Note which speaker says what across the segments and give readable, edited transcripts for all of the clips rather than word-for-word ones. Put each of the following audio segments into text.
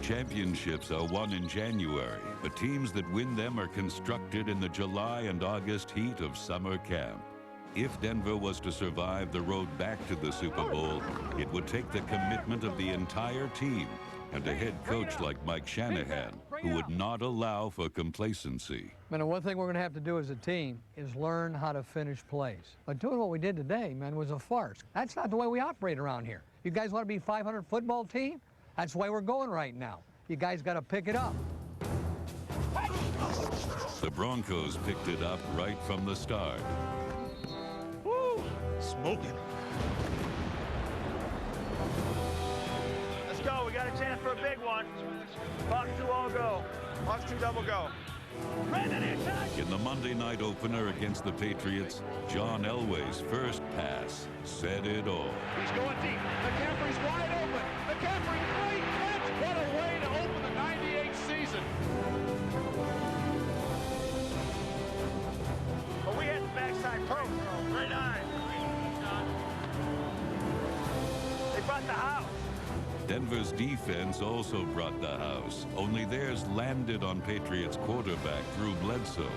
Speaker 1: Championships are won in January, but teams that win them are constructed in the July and August heat of summer camp. If Denver was to survive the road back to the Super Bowl, it would take the commitment of the entire team and a head coach like Mike Shanahan, who would not allow for complacency.
Speaker 2: Man, one thing we're going to have to do as a team is learn how to finish plays. But doing what we did today, man, was a farce. That's not the way we operate around here. You guys want to be a 500 football team? That's the way we're going right now. You guys got to pick it up.
Speaker 1: The Broncos picked it up right from the start.
Speaker 3: Woo! Smoking.
Speaker 4: Let's go. We got a chance for a big one. Box 2 all go. Box 2 double go.
Speaker 1: In the Monday night opener against the Patriots, John Elway's first pass said it all.
Speaker 5: He's going deep. McCaffrey's wide open. McCaffrey, great catch. What a way to open the '98 season.
Speaker 4: But we hit the backside post. Great eye. They brought the house.
Speaker 1: Denver's defense also brought the house, only theirs landed on Patriots quarterback Drew Bledsoe.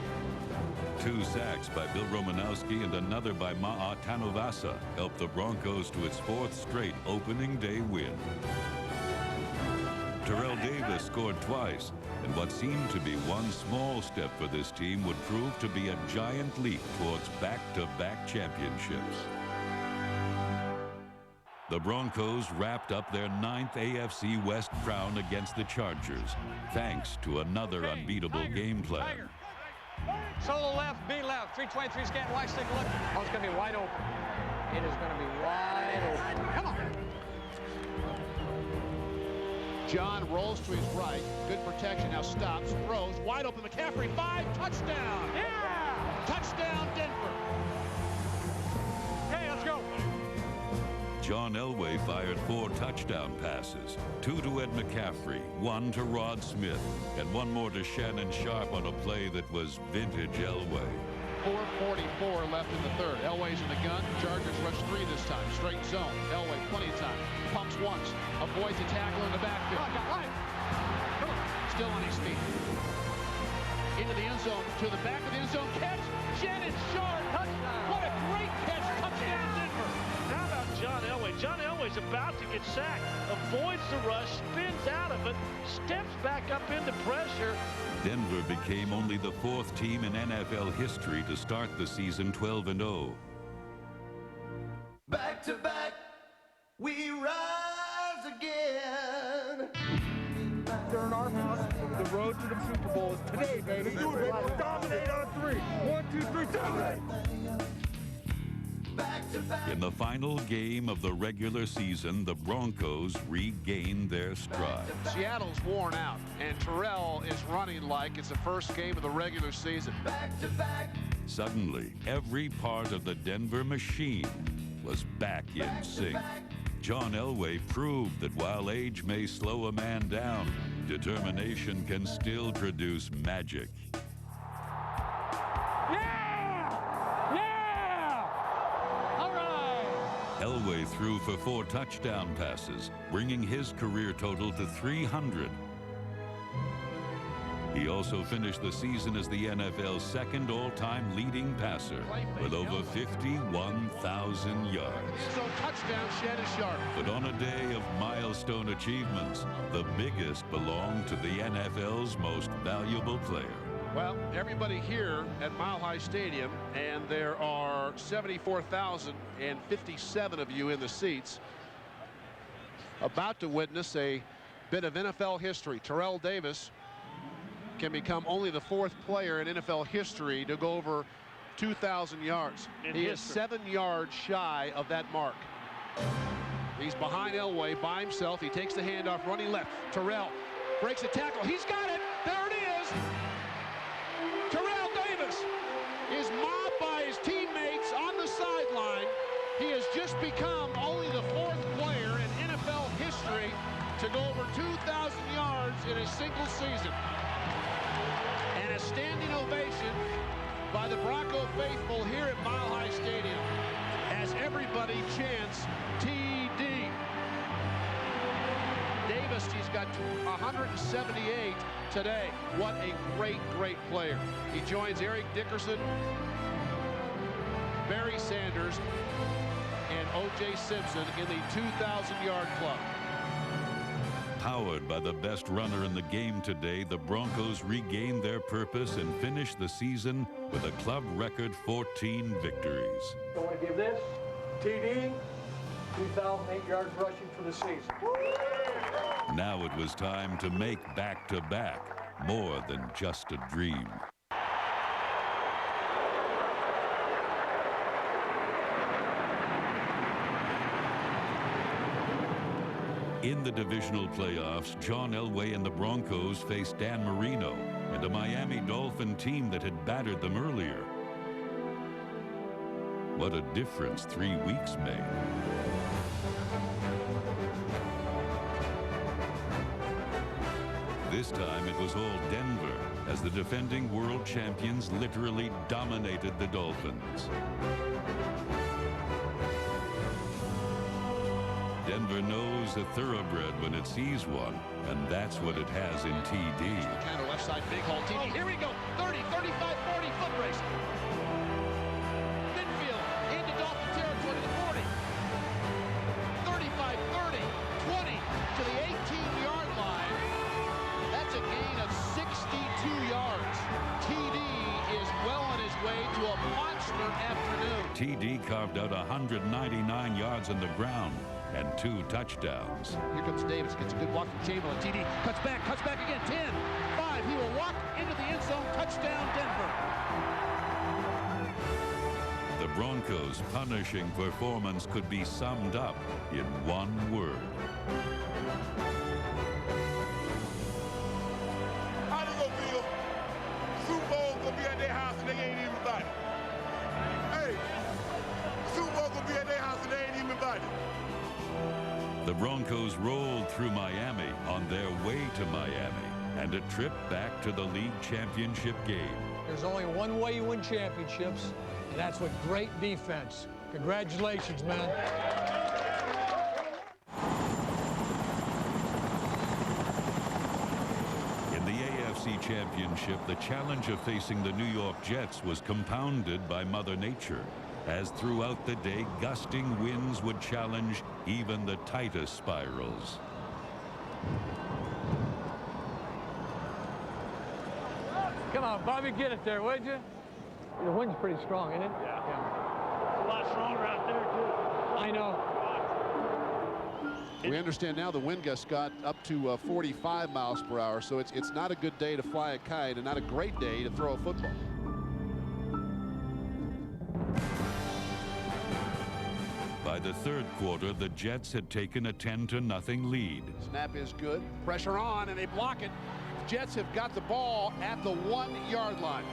Speaker 1: 2 sacks by Bill Romanowski and another by Ma'a Tanovasa helped the Broncos to its 4th straight opening day win. Terrell Davis scored twice, and what seemed to be one small step for this team would prove to be a giant leap towards back-to-back championships. The Broncos wrapped up their 9th AFC West crown against the Chargers, thanks to another unbeatable game plan.
Speaker 2: Solo left, B left, 323 scan, watch, take a look. Oh, it's going to be wide open. It is going to be wide open. Come on.
Speaker 5: John rolls to his right. Good protection. Now stops, throws, wide open. McCaffrey, 5, touchdown.
Speaker 2: Yeah!
Speaker 5: Touchdown, Denver.
Speaker 2: Okay, let's go.
Speaker 1: John Elway fired 4 touchdown passes, 2 to Ed McCaffrey, 1 to Rod Smith, and 1 more to Shannon Sharp on a play that was vintage Elway.
Speaker 5: 4:44 left in the 3rd. Elway's in the gun. Chargers rush 3 this time. Straight zone. Elway, plenty of time. Pumps once. Avoids a tackle in the backfield. Come on. Still on his feet. Into the end zone. To the back of the end zone. Catch. Shannon Sharp. Touchdown. What a great catch. Touchdown, Denver.
Speaker 4: How about John Elway? John Elway's about to get sacked. Avoids the rush, spins out of it, steps back up into pressure.
Speaker 1: Denver became only the 4th team in NFL history to start the season 12-0.
Speaker 6: Back to back, we rise again.
Speaker 3: During our house, the road to the Super Bowl is today, baby. Do it, baby. Dominate on 3. 1, 2, 3, dominate.
Speaker 1: In the final game of the regular season, the Broncos regained their stride.
Speaker 5: Seattle's worn out, and Terrell is running like it's the first game of the regular season.
Speaker 1: Suddenly, every part of the Denver machine was back in sync. John Elway proved that while age may slow a man down, determination can still produce magic. Elway threw for 4 touchdown passes, bringing his career total to 300. He also finished the season as the NFL's 2nd all-time leading passer with over 51,000 yards.
Speaker 5: So touchdown, Shannon Sharp.
Speaker 1: But on a day of milestone achievements, the biggest belonged to the NFL's most valuable player.
Speaker 5: Well, everybody here at Mile High Stadium, and there are 74,057 of you in the seats, about to witness a bit of NFL history. Terrell Davis can become only the 4th player in NFL history to go over 2,000 yards. He is 7 yards shy of that mark. He's behind Elway by himself. He takes the handoff, running left. Terrell breaks a tackle. He's got it. There it is. Terrell Davis is mobbed by his teammates on the sideline. He has just become only the 4th player in NFL history to go over 2,000 yards in a single season. And a standing ovation by the Bronco faithful here at Mile High Stadium as everybody chants TD. Davis assist. He's got 178 today. What a great, great player. He joins Eric Dickerson, Barry Sanders, and O.J. Simpson in the 2,000-yard club.
Speaker 1: Powered by the best runner in the game today, the Broncos regained their purpose and finished the season with a club record 14 victories.
Speaker 2: I want to give this TD 2,008 yards rushing for the season.
Speaker 1: Now it was time to make back-to-back more than just a dream. In the divisional playoffs, John Elway and the Broncos faced Dan Marino and a Miami Dolphin team that had battered them earlier. What a difference 3 weeks made. This time it was all Denver, as the defending world champions literally dominated the Dolphins. Denver knows a thoroughbred when it sees one, and that's what it has in TD.
Speaker 5: Counter left side, big hole. TD, here we go. 30, 35, 40, foot race. Midfield, into Dolphin territory to the 40. 35, 30, 20, to the 18-yard line. That's a gain of 62 yards. TD is well on his way to a monster afternoon.
Speaker 1: TD carved out 199 yards on the ground and 2 touchdowns.
Speaker 5: Here comes Davis, gets a good walk from Chamberlain. TD cuts back again. 10, 5, he will walk into the end zone. Touchdown, Denver.
Speaker 1: The Broncos' punishing performance could be summed up in one word.
Speaker 3: How they gonna feel? Super Bowl gonna be at their house and they ain't even invited. Hey, Super Bowl gonna be at their house and they ain't even invited.
Speaker 1: The Broncos rolled through Miami on their way to Miami and a trip back to the league championship game.
Speaker 2: There's only one way you win championships, and that's with great defense. Congratulations, man.
Speaker 1: In the AFC Championship, the challenge of facing the New York Jets was compounded by Mother Nature, as throughout the day, gusting winds would challenge even the tightest spirals.
Speaker 2: Come on, Bobby, get it there, would you? The wind's pretty strong, isn't it?
Speaker 4: Yeah. It's a lot stronger out there, too.
Speaker 2: I know.
Speaker 5: We understand now the wind gust got up to 45 miles per hour, so it's not a good day to fly a kite and not a great day to throw a football.
Speaker 1: By the third quarter, the Jets had taken a 10-0 lead.
Speaker 5: Snap is good. Pressure on, and they block it. Jets have got the ball at the 1-yard line.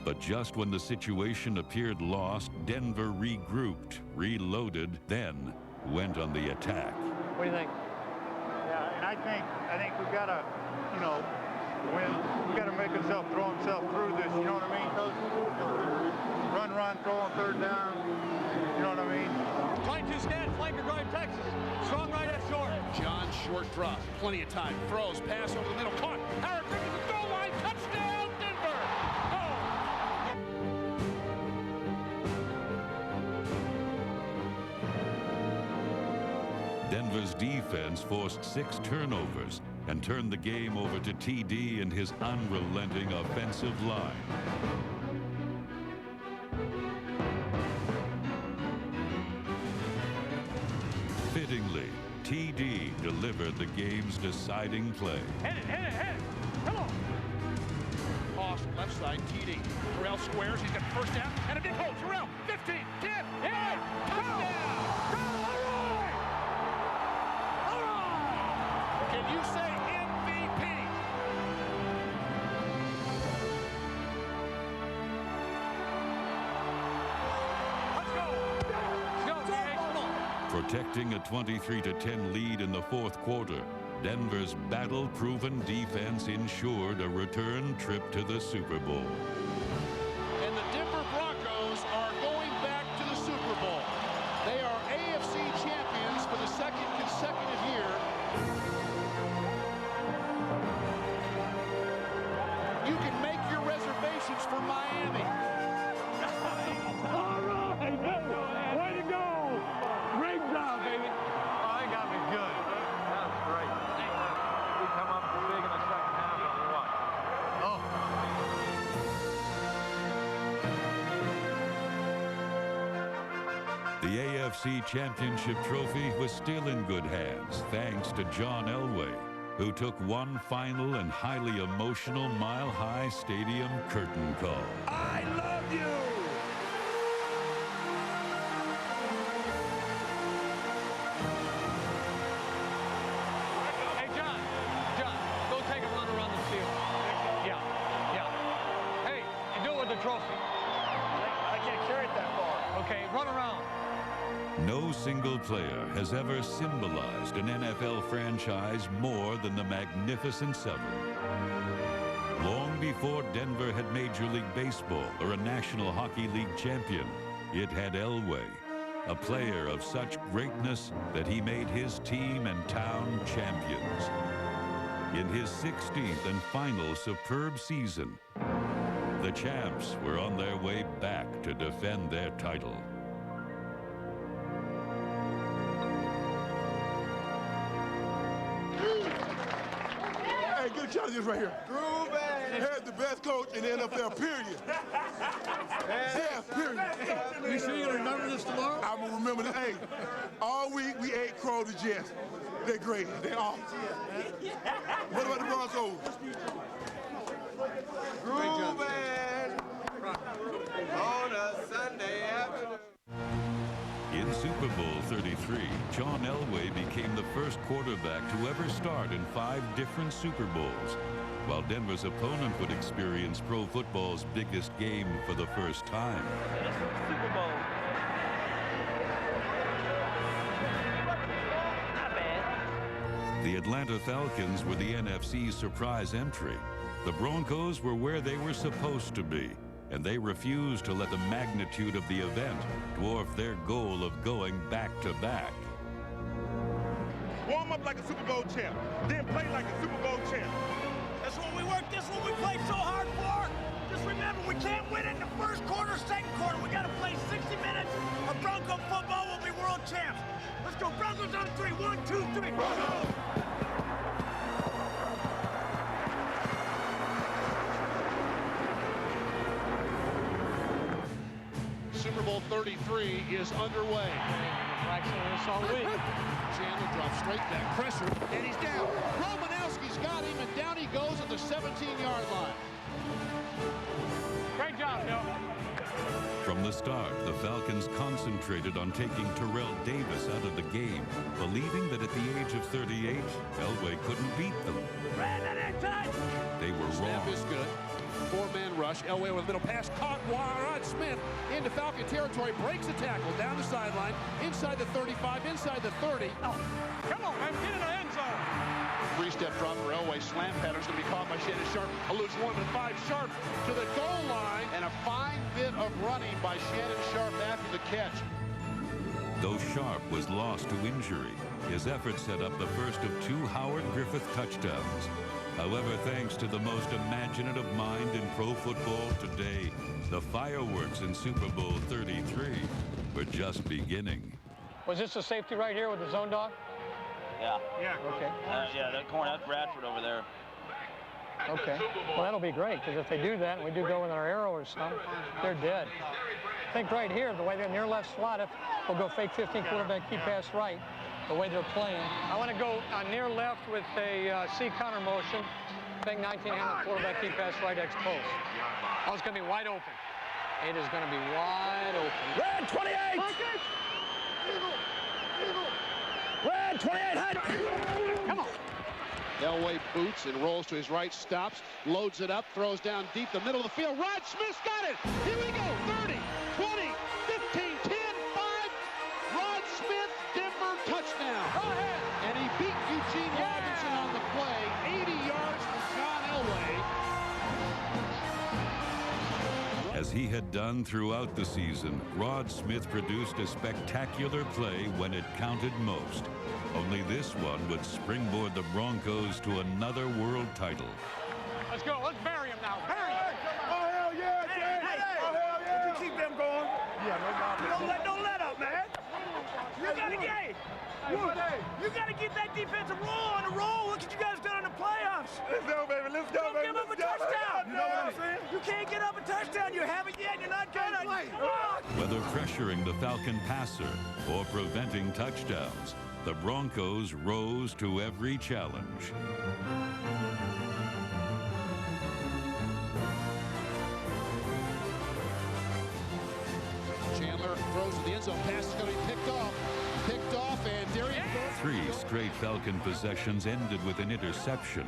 Speaker 1: But just when the situation appeared lost, Denver regrouped, reloaded, then went on the attack.
Speaker 2: What do you think?
Speaker 7: Yeah, and I think we've got to, we've got to make himself throw himself through this. You know what I mean, Coach? Run, throw on third down. You know what I mean?
Speaker 2: Flank 2 scan, flanker drive Texas. Strong right at short.
Speaker 5: John short drop, plenty of time. Throws, pass over the middle, caught. Howard Griffin, the goal line, touchdown, Denver!
Speaker 1: Denver's defense forced 6 turnovers and turned the game over to TD and his unrelenting offensive line. Fittingly, TD delivered the game's deciding play.
Speaker 4: Hit it. Come on.
Speaker 5: Toss left side, TD. Terrell squares, he's got first down, and a big hole. Terrell, 15, 10, 5, touchdown! Can you say MVP?
Speaker 2: Let's go.
Speaker 1: Protecting a 23-10 lead in the fourth quarter, Denver's battle-proven defense ensured a return trip to the Super Bowl.
Speaker 5: And the Denver Broncos are going back to the Super Bowl. They are AFC champions for the second consecutive year.
Speaker 1: The AFC Championship trophy was still in good hands, thanks to John Elway, who took one final and highly emotional mile-high stadium curtain call.
Speaker 3: I love you!
Speaker 2: Hey, John, go take a run around the field. Yeah. Hey, you do it with the trophy.
Speaker 7: I can't carry it that far.
Speaker 2: Okay, run around.
Speaker 1: No single player has ever symbolized an NFL franchise more than the Magnificent Seven. Long before Denver had Major League Baseball or a National Hockey League champion, it had Elway, a player of such greatness that he made his team and town champions. In his 16th and final superb season, the champs were on their way back to defend their title.
Speaker 3: Hey, good challenges right here. Here's the best coach in the NFL, period. Yes, period.
Speaker 8: You sure you're going to remember this tomorrow?
Speaker 3: I'm going to remember this. Hey, all week we ate Crow the Jets. They're great. They're awesome. What about the Broncos?
Speaker 6: Groovin' on a Sunday afternoon.
Speaker 1: In Super Bowl 33, John Elway became the first quarterback to ever start in 5 different Super Bowls, while Denver's opponent would experience pro football's biggest game for the first time.
Speaker 4: Super Bowl. Not bad.
Speaker 1: The Atlanta Falcons were the NFC's surprise entry. The Broncos were where they were supposed to be, and they refused to let the magnitude of the event dwarf their goal of going back-to-back.
Speaker 3: Warm up like a Super Bowl champ, then play like a Super Bowl champ.
Speaker 9: That's what we work. That's what we play so hard for. Just remember, we can't win it in the first quarter, second quarter. We got to play 60 minutes of Bronco football. We'll be world champs. Let's go Broncos on 3. 1, 2, 3. Broncos!
Speaker 5: Super Bowl 33 is underway. Chandler drops straight back, pressure, and he's down. Romanowski's got him, and down he goes at the 17-yard line.
Speaker 2: Great job, Bill.
Speaker 1: From the start, the Falcons concentrated on taking Terrell Davis out of the game, believing that at the age of 38, Elway couldn't beat them. They were
Speaker 5: Snap
Speaker 1: wrong.
Speaker 5: is good. 4-man rush. Elway with a little pass. Caught Rod Smith into Falcon territory. Breaks the tackle. Down the sideline. Inside the 35. Inside the 30.
Speaker 2: Oh, come on, man. Get in the end zone.
Speaker 5: 3-step drop for Elway. Slam pattern's going to be caught by Shannon Sharp. Eludes 1 and 5. Sharp to the goal line. And a fine bit of running by Shannon Sharp after the catch.
Speaker 1: Though Sharp was lost to injury, his effort set up the first of 2 Howard Griffith touchdowns. However, thanks to the most imaginative mind in pro football today, the fireworks in Super Bowl 33 were just beginning.
Speaker 2: Was this a safety right here with the zone dog?
Speaker 4: Yeah.
Speaker 2: Okay.
Speaker 4: Yeah, that corner, that's Bradford over there.
Speaker 2: Okay. Well, that'll be great, because if they do that, and we do go with our arrow or something, they're dead. I think right here, the way they're near left slot, if we'll go fake 15 quarterback, keep pass right, the way they're playing. I want to go near left with a C counter motion, fake 19 handle quarterback, keep pass right, X post. Oh, it's going to be wide open. It is going to be wide open.
Speaker 9: Red 28! Red 28, hide! Come on.
Speaker 5: Elway boots and rolls to his right, stops, loads it up, throws down deep the middle of the field. Rod Smith's got it. Here we go. 30, 20, 15, 10, 5. Rod Smith, Denver touchdown.
Speaker 9: Go ahead.
Speaker 5: And he beat Eugene Robinson on the play. 80 yards for John Elway.
Speaker 1: As he had done throughout the season, Rod Smith produced a spectacular play when it counted most. Only this one would springboard the Broncos to another world title.
Speaker 2: Let's go. Let's bury him now. Bury him.
Speaker 3: Oh, hell yeah, Jay! Oh, hell yeah!
Speaker 9: You keep them going. Yeah, don't let up, man. You gotta get. You gotta get that defensive roll on the roll. Look what you guys done in the playoffs. touchdowns.
Speaker 3: Let's go, baby. Let's go,
Speaker 9: Don't
Speaker 3: baby.
Speaker 9: give up a
Speaker 3: Let's go,
Speaker 9: touchdown.
Speaker 3: You know what I'm saying?
Speaker 9: You can't get up a touchdown. You haven't yet. You're not going to.
Speaker 1: Whether pressuring the Falcon passer or preventing touchdowns, the Broncos rose to every challenge.
Speaker 5: Chandler throws to the end zone. Pass is going to be picked off. Picked off, and there he goes.
Speaker 1: 3 straight Falcon possessions ended with an interception.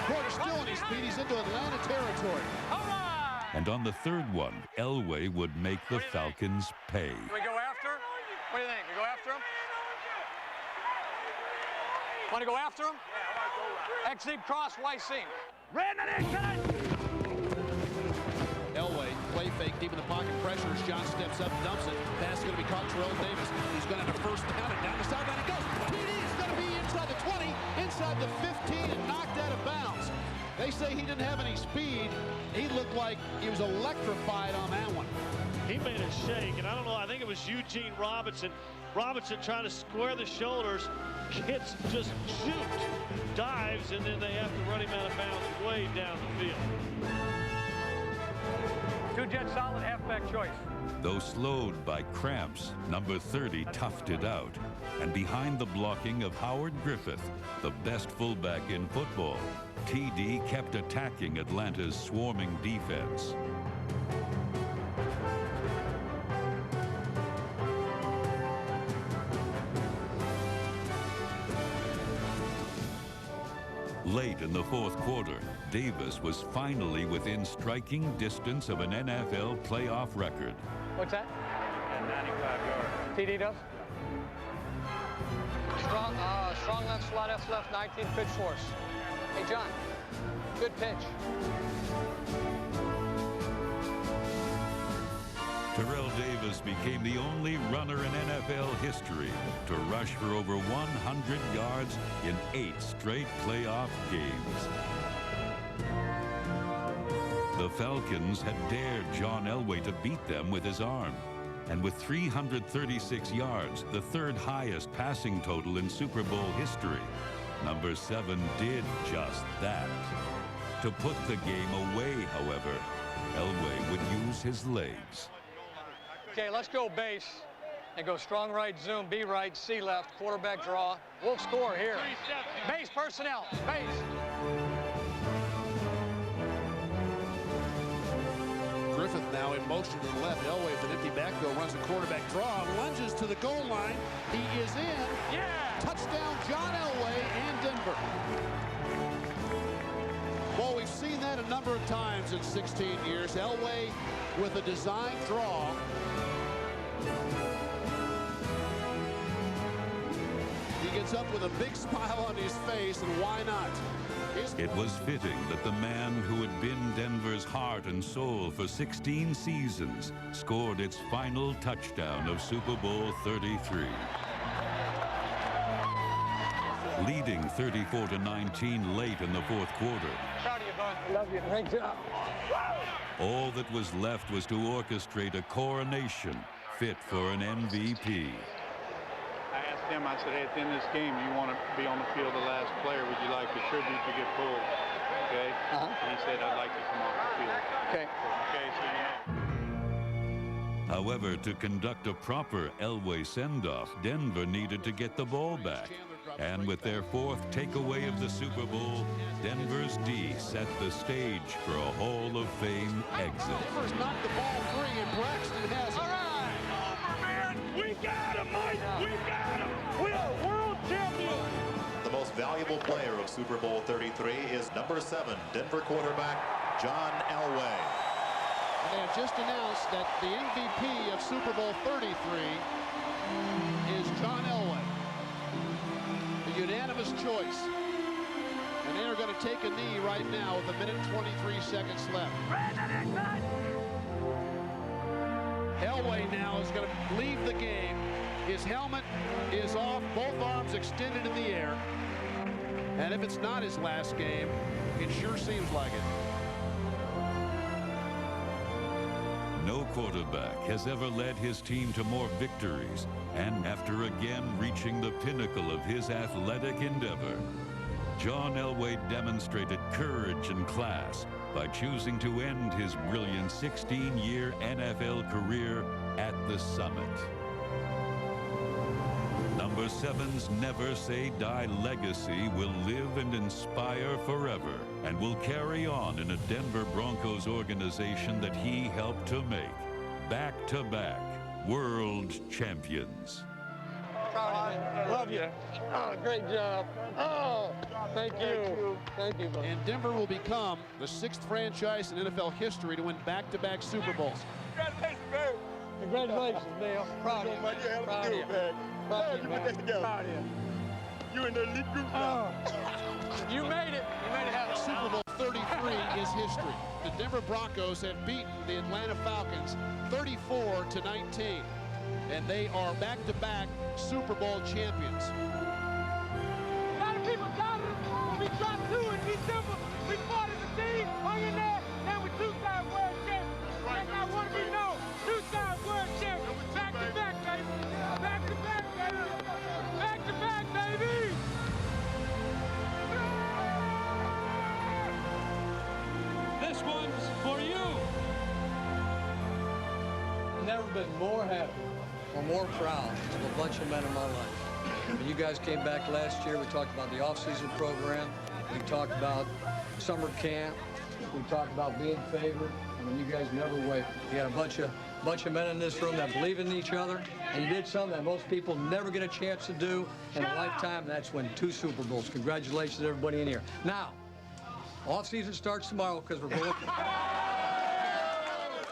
Speaker 5: Porter still on his feet. He's into Atlanta territory.
Speaker 1: And on the third one, Elway would make the Falcons pay.
Speaker 2: Do we go after? What do you think? We go after him? Want to go after him? Exit cross, YC.
Speaker 5: Elway, play fake, deep in the pocket, pressure as John steps up, dumps it. Pass is going to be caught. Terrell Davis. He's going to have a first down, and down the sideline it goes. TD is going to be inside the 20, inside the 15, and knocked out of bounds. They say he didn't have any speed. He looked like he was electrified on that one.
Speaker 4: He made a shake, and I don't know, I think it was Eugene Robinson. Robinson trying to square the shoulders. Kids just shoot, dives, and then they have to run him out of bounds way down the field.
Speaker 2: 2-jet solid, halfback choice.
Speaker 1: Though slowed by cramps, number 30 toughed it out. And behind the blocking of Howard Griffith, the best fullback in football, TD kept attacking Atlanta's swarming defense. Late in the fourth quarter, Davis was finally within striking distance of an NFL playoff record.
Speaker 2: What's that?
Speaker 7: And 95 yards.
Speaker 2: TD does? Strong left, slot F left, 19 pitch force. Hey, John, good pitch.
Speaker 1: Terrell Davis became the only runner in NFL history to rush for over 100 yards in 8 straight playoff games. The Falcons had dared John Elway to beat them with his arm. And with 336 yards, the 3rd highest passing total in Super Bowl history, number 7 did just that. To put the game away, however, Elway would use his legs.
Speaker 2: Okay, let's go base and go strong right zoom, B right, C left, quarterback draw. We'll score here. Base personnel, base.
Speaker 5: Griffith now in motion to the left. Elway with an empty backfield, runs a quarterback draw, lunges to the goal line. He is in.
Speaker 2: Yeah!
Speaker 5: Touchdown, John Elway and Denver. Well, we've seen that a number of times in 16 years. Elway with a design draw. He gets up with a big smile on his face, and why not?
Speaker 1: It was fitting that the man who had been Denver's heart and soul for 16 seasons scored its final touchdown of Super Bowl XXXIII. Leading 34-19 late in the fourth quarter.
Speaker 2: Proud of you, bud. I love you. Great job.
Speaker 1: All that was left was to orchestrate a coronation fit for an MVP.
Speaker 7: I asked him, I said, hey, at the end of this game, you want to be on the field the last player. Would you like the tribute to get pulled? Okay? And he said, I'd like to come off the field.
Speaker 2: Okay.
Speaker 7: Okay, so you know.
Speaker 1: However, to conduct a proper Elway send-off, Denver needed to get the ball back. And with their 4th takeaway of the Super Bowl, Denver's D set the stage for a Hall of Fame exit.
Speaker 5: Denver's knocked the ball free, and Braxton has it.
Speaker 9: All right. Over, man. We got him, Mike. We got him. We are world champions.
Speaker 10: The most valuable player of Super Bowl XXXIII is number 7, Denver quarterback John Elway.
Speaker 5: And they have just announced that the MVP of Super Bowl XXXIII is John Elway. The unanimous choice. And they are going to take a knee right now with 1 minute 23 seconds left. Elway now is going to leave the game. His helmet is off, both arms extended in the air. And if it's not his last game, it sure seems like it.
Speaker 1: No quarterback has ever led his team to more victories, and after again reaching the pinnacle of his athletic endeavor, John Elway demonstrated courage and class by choosing to end his brilliant 16-year NFL career at the summit. Number 7's Never Say Die legacy will live and inspire forever and will carry on in a Denver Broncos organization that he helped to make back-to-back world champions.
Speaker 2: Love you. Oh, great job. Oh, thank you. Thank you, buddy.
Speaker 5: And Denver will become the 6th franchise in NFL history to win back-to-back Super Bowls.
Speaker 3: Congratulations, man.
Speaker 2: Congratulations, Dale. Proud of you.
Speaker 3: Man, you
Speaker 2: Proud
Speaker 3: hell
Speaker 2: of you.
Speaker 3: of a man.
Speaker 2: Proud
Speaker 3: You
Speaker 2: of
Speaker 3: put that together.
Speaker 2: Proud of you.
Speaker 3: You in the elite group now.
Speaker 2: You made it. You made it happen.
Speaker 5: Super Bowl 33 is history. The Denver Broncos have beaten the Atlanta Falcons 34-19, and they are back-to-back Super Bowl champions.
Speaker 9: A lot of people doubted us. We dropped 2 in December. We fought as a team, hung in there, and we 2-time world champions. That's how I want to be known. 2-time world champions. Back-to-back, baby. Back-to-back, baby. Back-to-back, baby.
Speaker 2: This one's for you. Never been more happy or more proud of a bunch of men in my life. When you guys came back last year, we talked about the off-season program. We talked about summer camp. We talked about being favored. I mean, you guys never wavered. You had a bunch of men in this room that believe in each other, and you did something that most people never get a chance to do in a lifetime. That's win 2 Super Bowls. Congratulations, everybody in here. Now, off-season starts tomorrow because we're going.